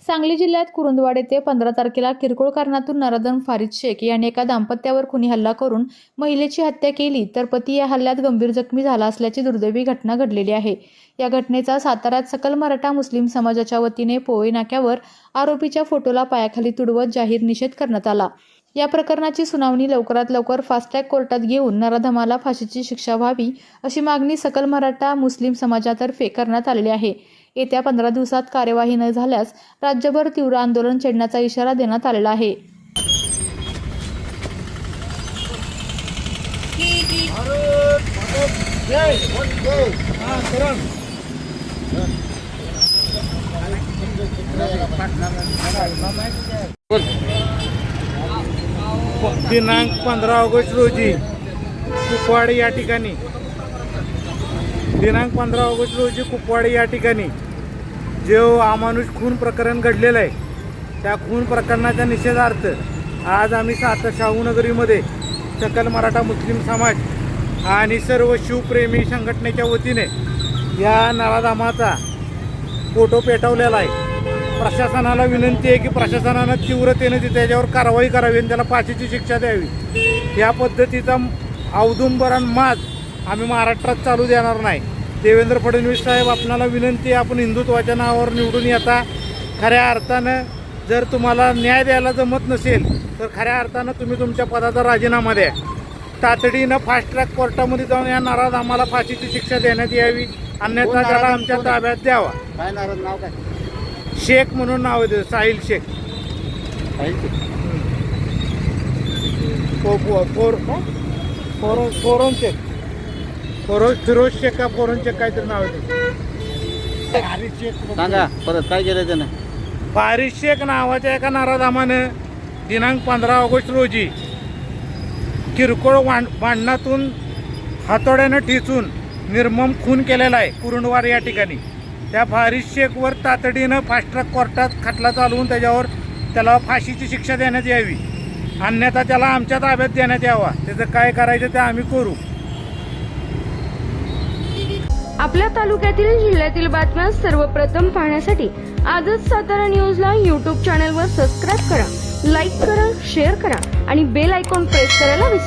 सांगली जिल्ह्यात कुरुंदवाड येथे 15 तारखेला किरकोळ कारणातून नराधम फारिद शेख याने एका दाम्पत्यावर खुनी हल्ला करून महिलेची हत्या केली, तर पती या हल्ल्यात गंभीर जखमी झाला असल्याची दुर्दैवी घटना घडलेली आहे। या घटनेचा साताऱ्यात सकल मराठा मुस्लिम समाजाच्या वतीने पोवई नाक्यावर आरोपीच्या फोटोला पायाखाली तुडवत जाहीर निषेध करण्यात आला। या प्रकरणाची सुनावणी लवकरात लवकर फास्ट ट्रॅक कोर्टात घेऊन नराधमाला फाशीची शिक्षा व्हावी अशी मागणी सकल मराठा मुस्लिम समाजातर्फे करण्यात आलेली आहे। येत्या 15 दिवसात कार्यवाही न झाल्यास राज्यभर तीव्र आंदोलन छेडण्याचा इशारा देण्यात आलेला आहे। दिनांक 15 ऑगस्ट रोजी कुपवाड या ठिकाणी कुपवाड या ठिकाणी जो अमानुष खून प्रकरण घडलेलं आहे, त्या खून प्रकरणाच्या निषेधार्थ आज आम्ही शाहूनगरीमध्ये सकल मराठा मुस्लिम समाज आणि सर्व शिवप्रेमी संघटनेच्या वतीने या नराधमाचा फोटो पेटवलेला आहे। प्रशासनाला विनंती आहे की प्रशासनानं तीव्रतेने त्याच्यावर कारवाई करावी आणि त्याला फाशीची शिक्षा द्यावी। या पद्धतीचा औदुंबर माज आम्ही महाराष्ट्रात चालू देणार नाही। देवेंद्र फडणवीस साहेब, आपणाला विनंती आहे, आपण हिंदुत्वाच्या नावावर निवडून येता, खऱ्या अर्थानं जर तुम्हाला न्याय द्यायला जमत नसेल तर खऱ्या अर्थानं तुम्ही तुमच्या पदाचा राजीनामा द्या। तातडीनं फास्ट ट्रॅक कोर्टामध्ये जाऊन या नराधमाला फाशीची शिक्षा देण्यात यावी, अन्यथा त्याला आमच्या ताब्यात द्यावा। काय नाराज नाव काय? शेख म्हणून नाव आहे, साहिल शेख। फोरन शेख, फिरोज शेख का फोरन शेख काहीतरी नाव आहे। सांगा परत काय केलं त्यानं? फारिद शेख नावाच्या एका नराधमानं दिनांक 15 ऑगस्ट रोजी किरकोळ भांडणातून हातोड्यानं ठेचून निर्मम खून केलेला आहे कुरुंदवाड या ठिकाणी। त्या फारिद शेखवर तातडीनं फास्ट ट्रॅक कोर्टात खटला चालवून त्याला फाशीची शिक्षा देण्यात यावी, अन्यथा त्याला आमच्या ताब्यात देण्यात यावा। त्याचं काय करायचं ते आम्ही करू। आपल्या तालुक्यातील जिल्ह्यातील बातम्या सर्वप्रथम पाहण्यासाठी आजच सातारा न्यूजला YouTube चॅनलवर सबस्क्राईब करा, लाईक करा, शेअर करा आणि बेल आयकॉन प्रेस करायला विसरू नका।